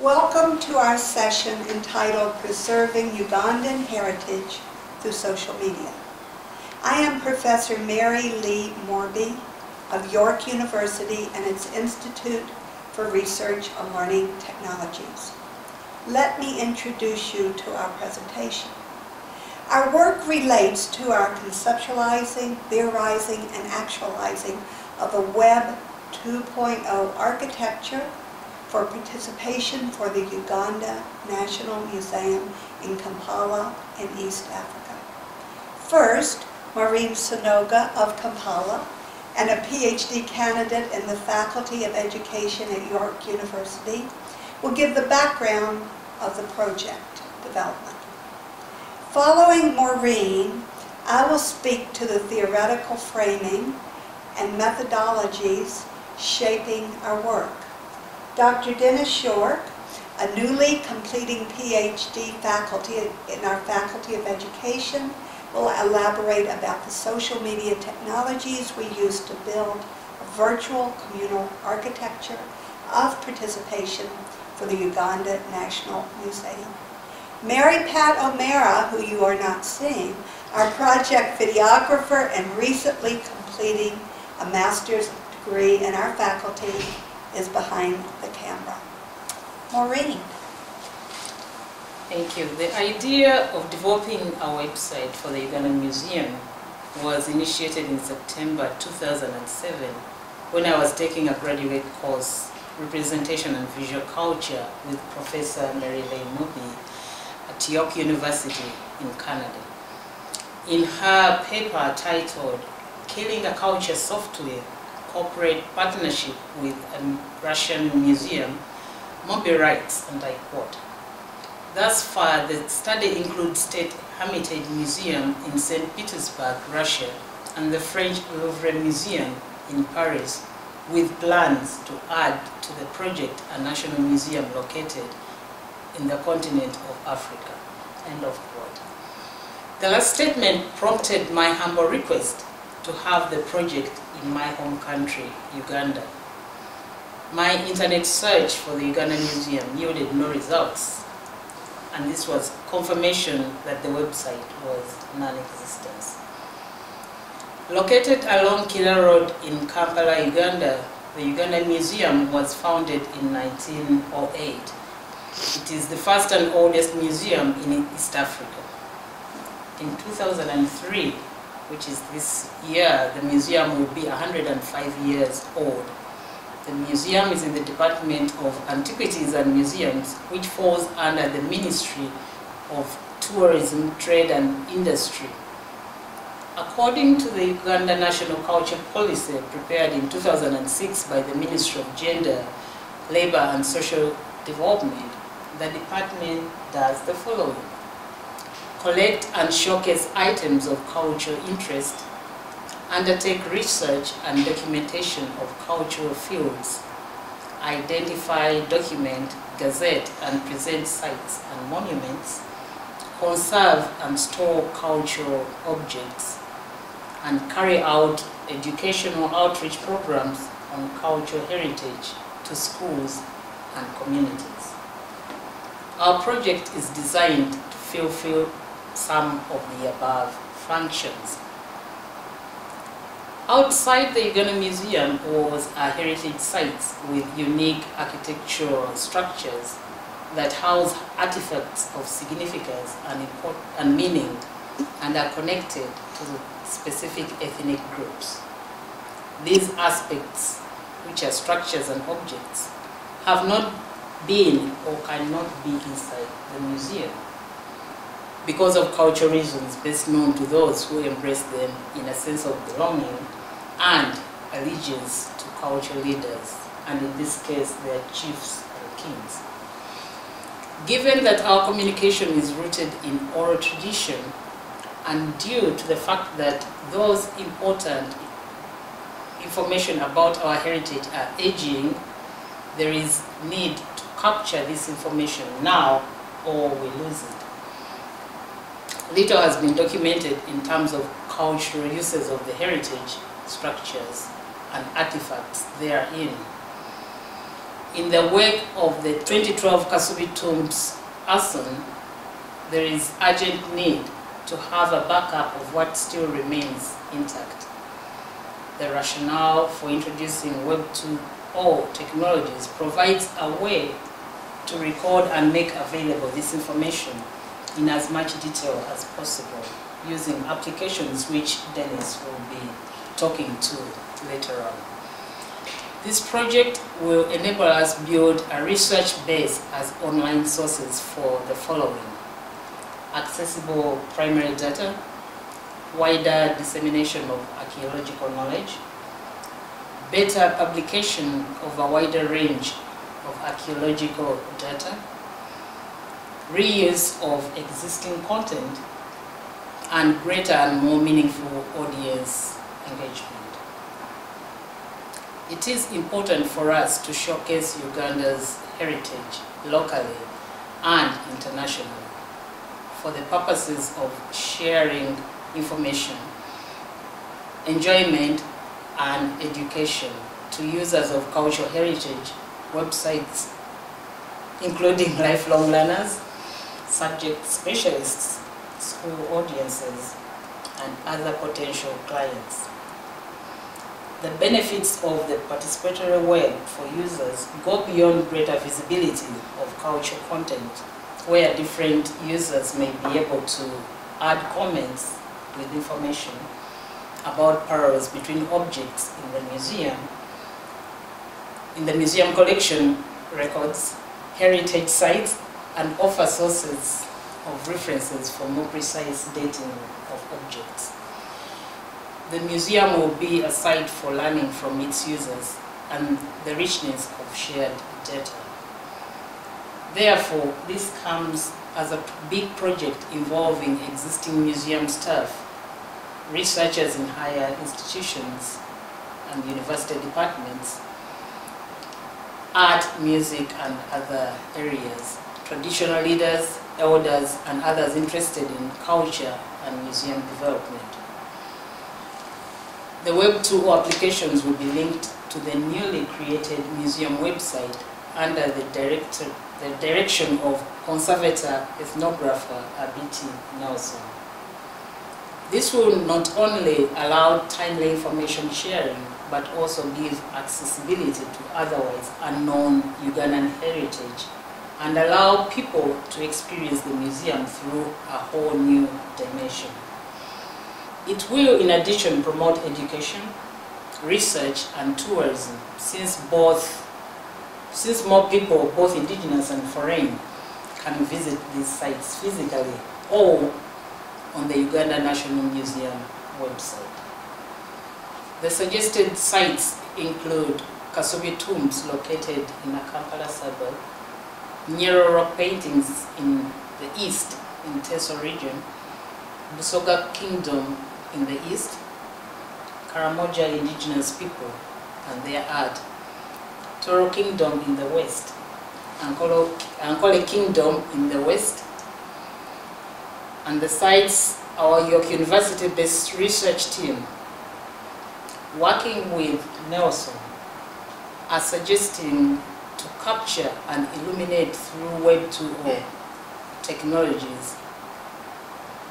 Welcome to our session entitled Preserving Ugandan Heritage Through Social Media. I am Professor Mary Leigh Morbey of York University and its Institute for Research on Learning Technologies. Let me introduce you to our presentation. Our work relates to our conceptualizing, theorizing, and actualizing of a Web 2.0 architecture for participation for the Uganda National Museum in Kampala in East Africa. First, Maureen Senoga of Kampala and a PhD candidate in the Faculty of Education at York University will give the background of the project development. Following Maureen, I will speak to the theoretical framing and methodologies shaping our work. Dr. Dennis York, a newly completing PhD faculty in our Faculty of Education, will elaborate about the social media technologies we use to build a virtual communal architecture of participation for the Uganda National Museum. Mary Pat O'Mara, who you are not seeing, our project videographer and recently completing a master's degree in our faculty, is behind the camera. Maureen. Thank you. The idea of developing a website for the Ugandan Museum was initiated in September 2007 when I was taking a graduate course, Representation and Visual Culture, with Professor Mary Leigh Morbey at York University in Canada. In her paper titled Killing a Culture Software, Corporate Partnership with a Russian Museum, Morbey writes, and I quote, "Thus far, the study includes State Hermitage Museum in St. Petersburg, Russia, and the French Louvre Museum in Paris, with plans to add to the project a national museum located in the continent of Africa." End of quote. The last statement prompted my humble request to have the project in my home country, Uganda. My internet search for the Ugandan Museum yielded no results, and this was confirmation that the website was non-existent. Located along Kila Road in Kampala, Uganda, the Ugandan Museum was founded in 1908. It is the first and oldest museum in East Africa. In 2003, which is this year, the museum will be 105 years old. The museum is in the Department of Antiquities and Museums, which falls under the Ministry of Tourism, Trade and Industry. According to the Uganda National Culture Policy prepared in 2006 by the Ministry of Gender, Labour and Social Development, the department does the following: collect and showcase items of cultural interest, undertake research and documentation of cultural fields, identify, document, gazette and present sites and monuments, conserve and store cultural objects, and carry out educational outreach programs on cultural heritage to schools and communities. Our project is designed to fulfill some of the above functions. Outside the Ugandan Museum was a heritage sites with unique architectural structures that house artifacts of significance and meaning and are connected to specific ethnic groups. These aspects, which are structures and objects, have not been or cannot be inside the museum because of cultural reasons best known to those who embrace them in a sense of belonging and allegiance to cultural leaders, and in this case their chiefs and kings. Given that our communication is rooted in oral tradition, and due to the fact that those important information about our heritage are aging, there is need to capture this information now or we lose it. Little has been documented in terms of cultural uses of the heritage structures and artifacts therein. In the wake of the 2012 Kasubi tombs arson, there is urgent need to have a backup of what still remains intact. The rationale for introducing Web 2.0 technologies provides a way to record and make available this information in as much detail as possible using applications which Dennis will be talking to later on. This project will enable us build a research base as online sources for the following: accessible primary data, wider dissemination of archaeological knowledge, better publication of a wider range of archaeological data, reuse of existing content, and greater and more meaningful audience engagement. It is important for us to showcase Uganda's heritage locally and internationally for the purposes of sharing information, enjoyment, and education to users of cultural heritage websites, including lifelong learners, subject specialists, school audiences, and other potential clients. The benefits of the participatory web for users go beyond greater visibility of cultural content, where different users may be able to add comments with information about parallels between objects in the museum collection records, heritage sites, and offer sources of references for more precise dating of objects. The museum will be a site for learning from its users and the richness of shared data. Therefore, this comes as a big project involving existing museum staff, researchers in higher institutions and university departments, art, music, and other areas, traditional leaders, elders, and others interested in culture and museum development. The Web 2.0 applications will be linked to the newly created museum website under the direction of conservator ethnographer Abiti Nelson. This will not only allow timely information sharing, but also give accessibility to otherwise unknown Ugandan heritage and allow people to experience the museum through a whole new dimension. It will, in addition, promote education, research, and tourism, since more people, both indigenous and foreign, can visit these sites physically or on the Uganda National Museum website. The suggested sites include Kasubi tombs located in a Kampala suburb, Nyero rock paintings in the east, in Teso region, Busoga Kingdom in the east, Karamoja indigenous people and their art, Toro Kingdom in the west, Ankole Kingdom in the west, and the sites our York University-based research team, working with Nelson, are suggesting to capture and illuminate through Web 2.0 technologies.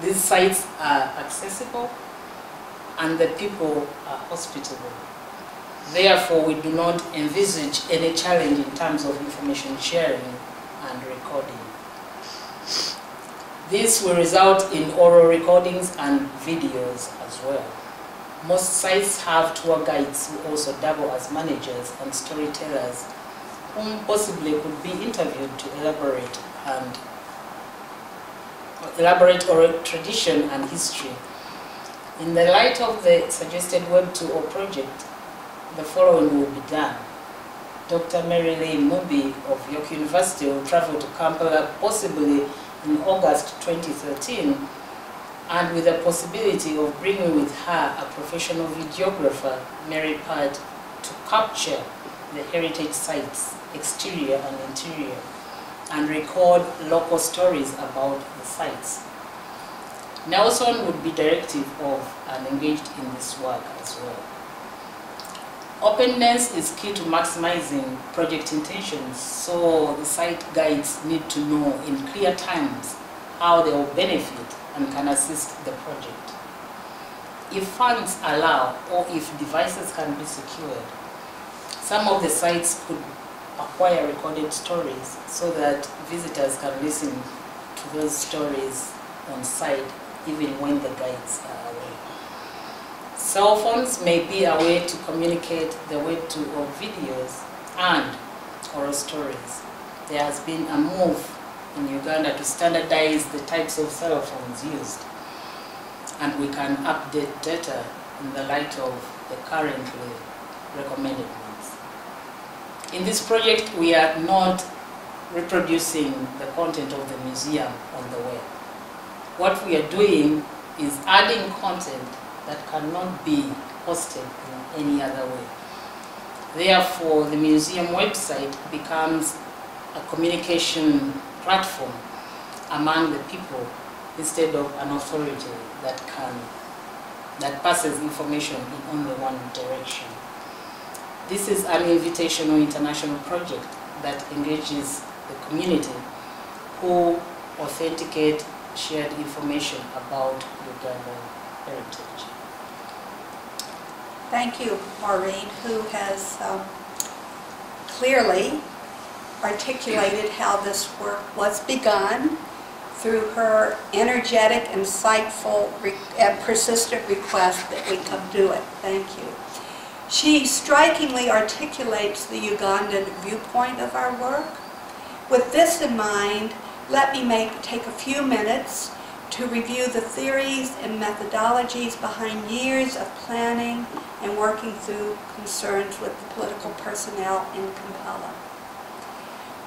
These sites are accessible and the people are hospitable. Therefore, we do not envisage any challenge in terms of information sharing and recording. This will result in oral recordings and videos as well. Most sites have tour guides who also double as managers and storytellers, whom possibly could be interviewed to elaborate oral tradition and history. In the light of the suggested Web 2.0 project, the following will be done. Dr. Leigh Morbey of York University will travel to Kampala possibly in August 2013, and with the possibility of bringing with her a professional videographer, Mary Pad, to capture the heritage sites, exterior and interior, and record local stories about the sites. Nelson would be directive of and engaged in this work as well. Openness is key to maximizing project intentions, so the site guides need to know in clear terms how they will benefit and can assist the project. If funds allow or if devices can be secured, some of the sites could acquire recorded stories so that visitors can listen to those stories on site even when the guides are away. Cell phones may be a way to communicate the way to of videos and oral stories. There has been a move in Uganda to standardize the types of cell phones used, and we can update data in the light of the currently recommended ones. In this project, we are not reproducing the content of the museum on the web. What we are doing is adding content that cannot be hosted in any other way. Therefore, the museum website becomes a communication platform among the people instead of an authority that passes information in only one direction. This is an invitational international project that engages the community who authenticate shared information about Ugandan heritage. Thank you, Maureen, who has clearly articulated how this work was begun through her energetic, insightful, and persistent request that we come do it. Thank you. She strikingly articulates the Ugandan viewpoint of our work. With this in mind, let me take a few minutes to review the theories and methodologies behind years of planning and working through concerns with the political personnel in Kampala.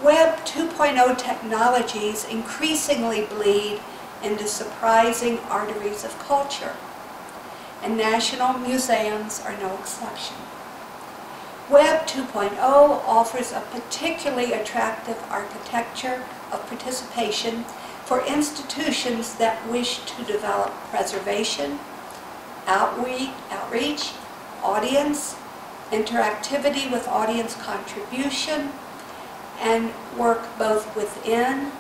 Web 2.0 technologies increasingly bleed into surprising arteries of culture, and national museums are no exception. Web 2.0 offers a particularly attractive architecture of participation for institutions that wish to develop preservation, outreach, audience, interactivity with audience contribution, and work both within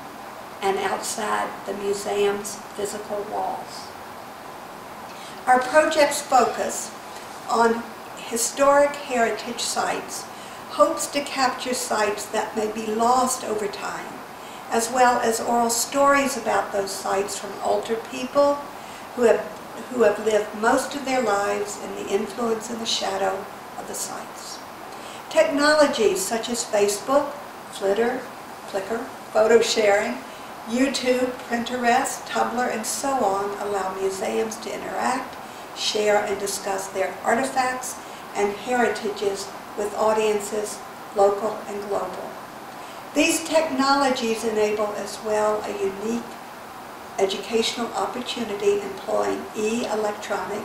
and outside the museum's physical walls. Our project's focus on historic heritage sites hopes to capture sites that may be lost over time, as well as oral stories about those sites from older people who have lived most of their lives in the influence and the shadow of the sites. Technologies such as Facebook, Flickr, photo sharing, YouTube, Pinterest, Tumblr, and so on allow museums to interact, share, and discuss their artifacts and heritages with audiences, local and global. These technologies enable as well a unique educational opportunity employing e-electronic,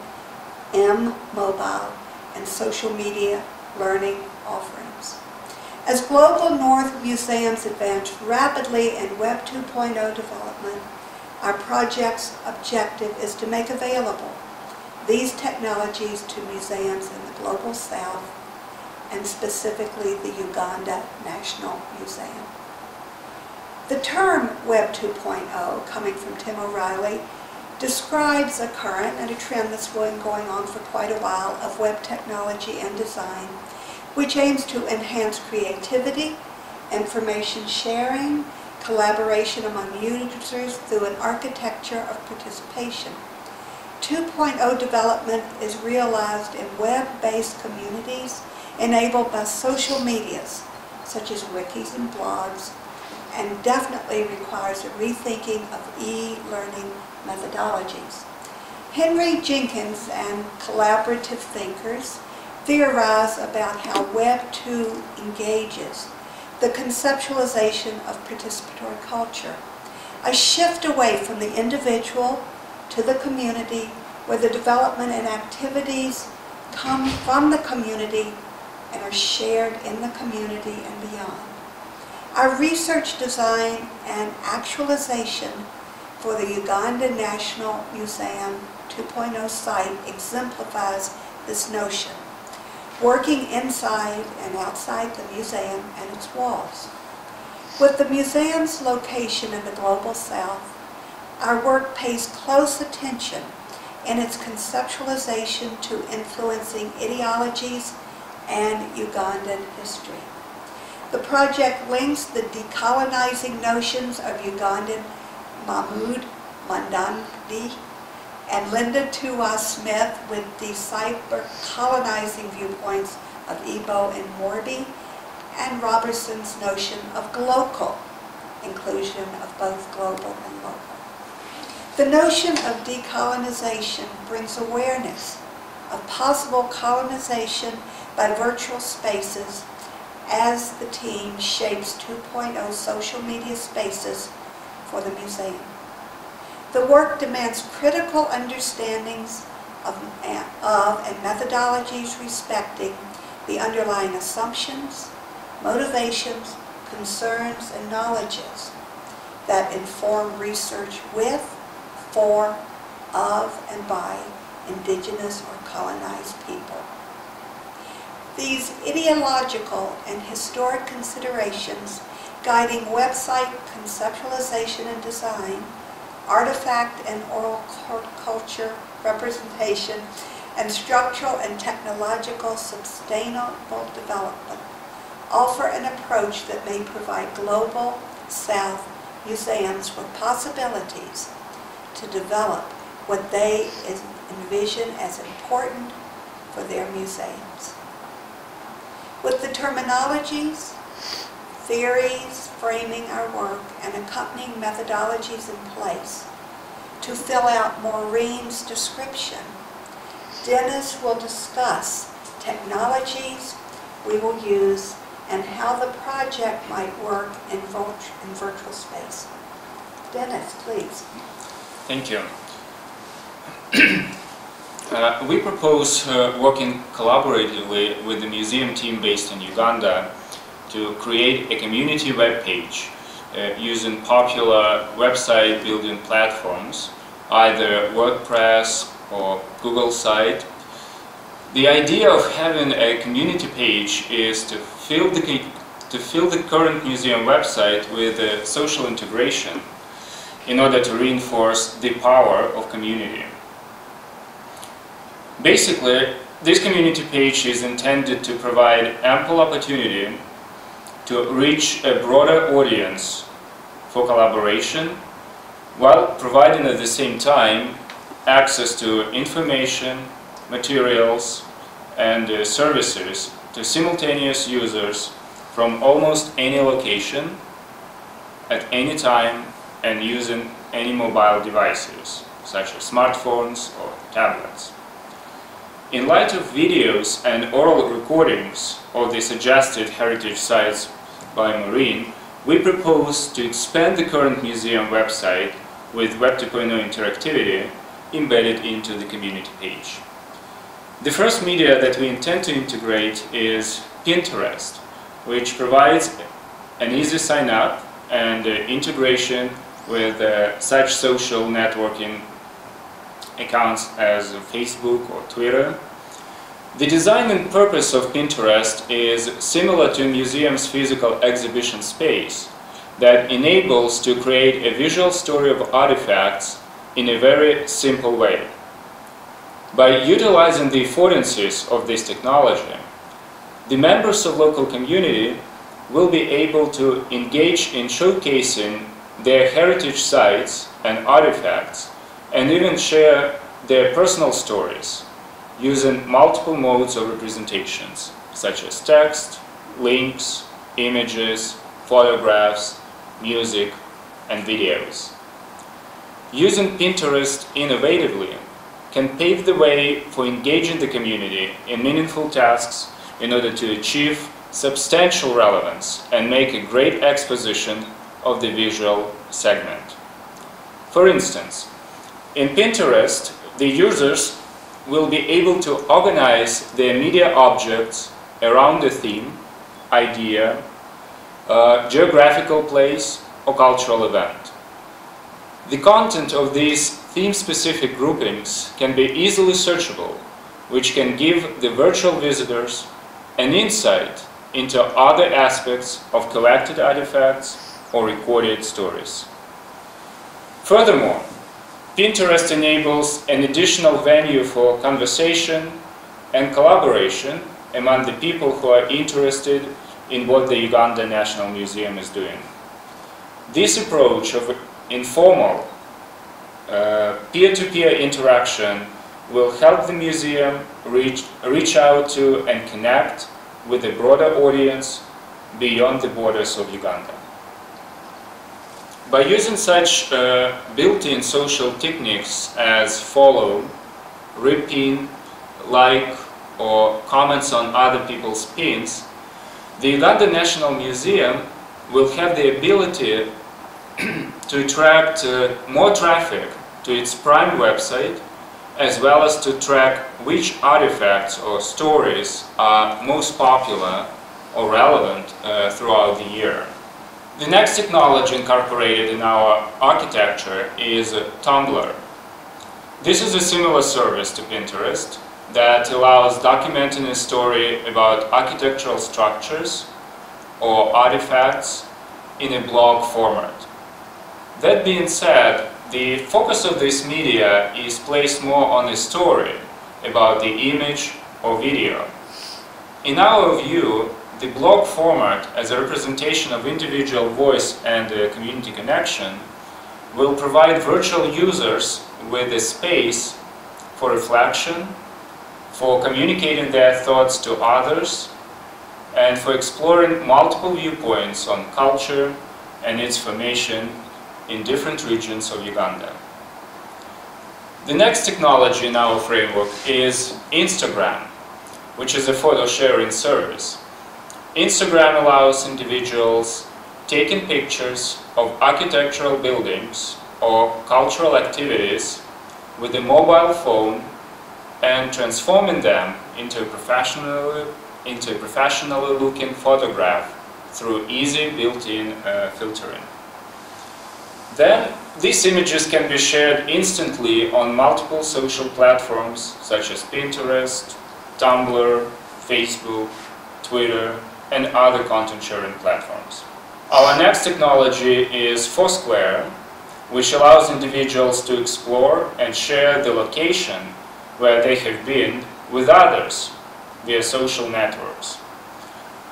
mobile, and social media learning offerings. As Global North museums advance rapidly in Web 2.0 development, our project's objective is to make available these technologies to museums in the Global South, and specifically the Uganda National Museum. The term Web 2.0, coming from Tim O'Reilly, describes a current and a trend that's been going on for quite a while of web technology and design, which aims to enhance creativity, information sharing, collaboration among users through an architecture of participation. 2.0 development is realized in web-based communities enabled by social medias, such as wikis and blogs, and definitely requires a rethinking of e-learning methodologies. Henry Jenkins and collaborative thinkers theorize about how Web 2 engages the conceptualization of participatory culture, a shift away from the individual to the community, where the development and activities come from the community and are shared in the community and beyond. Our research, design, and actualization for the Uganda National Museum 2.0 site exemplifies this notion. working inside and outside the museum and its walls. With the museum's location in the Global South, our work pays close attention in its conceptualization to influencing ideologies and Ugandan history. The project links the decolonizing notions of Ugandan Mahmoud Mandandi and Linda Tuwa Smith with decipher colonizing viewpoints of Igbo and Morbey, and Robertson's notion of glocal, inclusion of both global and local. The notion of decolonization brings awareness of possible colonization by virtual spaces as the team shapes 2.0 social media spaces for the museum. The work demands critical understandings of and methodologies respecting the underlying assumptions, motivations, concerns, and knowledges that inform research with, for, of, and by indigenous or colonized people. These ideological and historic considerations guiding website conceptualization and design, artifact and oral culture representation, and structural and technological sustainable development offer an approach that may provide Global South museums with possibilities to develop what they envision as important for their museums. With the terminologies, theories framing our work, and accompanying methodologies in place to fill out Maureen's description, Dennis will discuss technologies we will use and how the project might work in virtual space. Dennis, please. Thank you. We propose working collaboratively with the museum team based in Uganda to create a community web page using popular website building platforms, either WordPress or Google site. The idea of having a community page is to fill the current museum website with social integration in order to reinforce the power of community. Basically, this community page is intended to provide ample opportunity to reach a broader audience for collaboration, while providing at the same time access to information, materials, and services to simultaneous users from almost any location, at any time, and using any mobile devices, such as smartphones or tablets. In light of videos and oral recordings of the suggested heritage sites by Maureen, we propose to expand the current museum website with Web 2.0 interactivity embedded into the community page. The first media that we intend to integrate is Pinterest, which provides an easy sign-up and integration with such social networking accounts as Facebook or Twitter. The design and purpose of Pinterest is similar to a museum's physical exhibition space that enables to create a visual story of artifacts in a very simple way. By utilizing the affordances of this technology, the members of local community will be able to engage in showcasing their heritage sites and artifacts, and even share their personal stories using multiple modes of representations, such as text, links, images, photographs, music, and videos. Using Pinterest innovatively can pave the way for engaging the community in meaningful tasks in order to achieve substantial relevance and make a great exposition of the visual segment. For instance, in Pinterest, the users will be able to organize their media objects around a theme, idea, geographical place, or cultural event. The content of these theme-specific groupings can be easily searchable which can give the virtual visitors an insight into other aspects of collected artifacts or recorded stories. Furthermore, Pinterest enables an additional venue for conversation and collaboration among the people who are interested in what the Ugandan National Museum is doing. This approach of informal peer-to-peer interaction will help the museum reach out to and connect with a broader audience beyond the borders of Uganda. By using such built-in social techniques as follow, repin, like, or comments on other people's pins, the Ugandan National Museum will have the ability to attract more traffic to its prime website, as well as to track which artifacts or stories are most popular or relevant throughout the year. The next technology incorporated in our architecture is Tumblr. This is a similar service to Pinterest that allows documenting a story about architectural structures or artifacts in a blog format. That being said, the focus of this media is placed more on a story about the image or video. In our view, the blog format, as a representation of individual voice and community connection, will provide virtual users with a space for reflection, for communicating their thoughts to others, and for exploring multiple viewpoints on culture and its formation in different regions of Uganda. The next technology in our framework is Instagram, which is a photo sharing service. Instagram allows individuals taking pictures of architectural buildings or cultural activities with a mobile phone and transforming them into a professionally looking photograph through easy built-in filtering. Then, these images can be shared instantly on multiple social platforms such as Pinterest, Tumblr, Facebook, Twitter, and other content sharing platforms. Our next technology is Foursquare, which allows individuals to explore and share the location where they have been with others via social networks.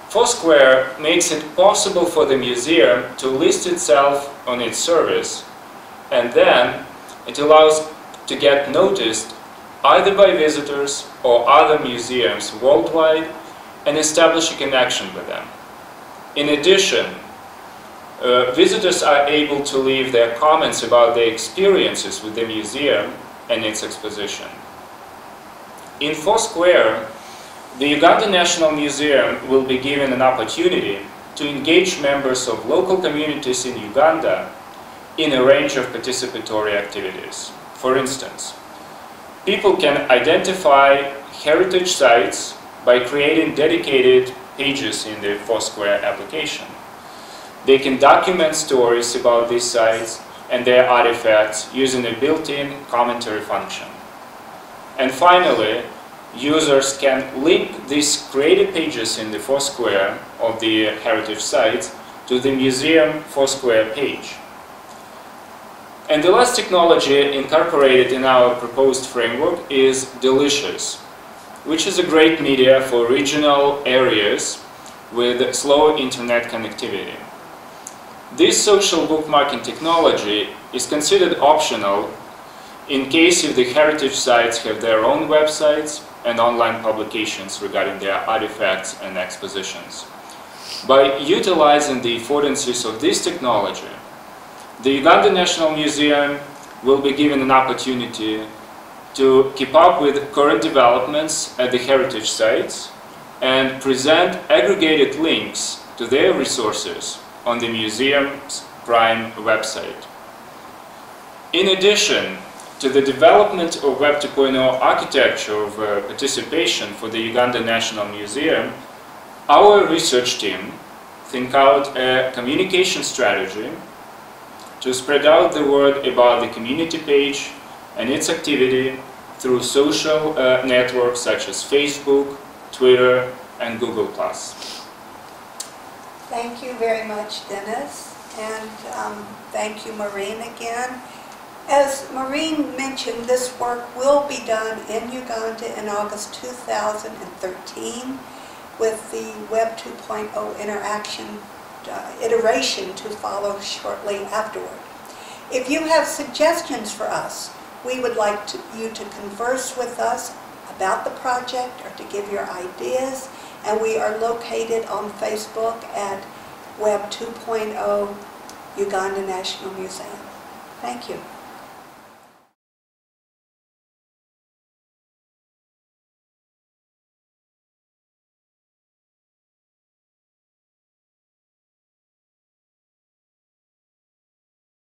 Foursquare makes it possible for the museum to list itself on its service, and then it allows to get noticed either by visitors or other museums worldwide and establish a connection with them. In addition, visitors are able to leave their comments about their experiences with the museum and its exposition. In Foursquare, the Ugandan National Museum will be given an opportunity to engage members of local communities in Uganda in a range of participatory activities. For instance, people can identify heritage sites by creating dedicated pages in the Foursquare application. They can document stories about these sites and their artifacts using a built-in commentary function. And finally, users can link these created pages in the Foursquare of the heritage sites to the museum Foursquare page. And the last technology incorporated in our proposed framework is Delicious, which is a great media for regional areas with slow internet connectivity. This social bookmarking technology is considered optional in case if the heritage sites have their own websites and online publications regarding their artifacts and expositions. By utilizing the affordances of this technology, the Ugandan National Museum will be given an opportunity to keep up with current developments at the heritage sites and present aggregated links to their resources on the museum's prime website. In addition to the development of Web 2.0 architecture of participation for the Ugandan National Museum, our research team think out a communication strategy to spread out the word about the community page and its activity through social networks such as Facebook, Twitter, and Google+. Thank you very much, Dennis, and thank you, Maureen, again. As Maureen mentioned, this work will be done in Uganda in August 2013 with the Web 2.0 iteration to follow shortly afterward. If you have suggestions for us, we would like you to converse with us about the project or to give your ideas, and we are located on Facebook at Web 2.0 Uganda National Museum. Thank you.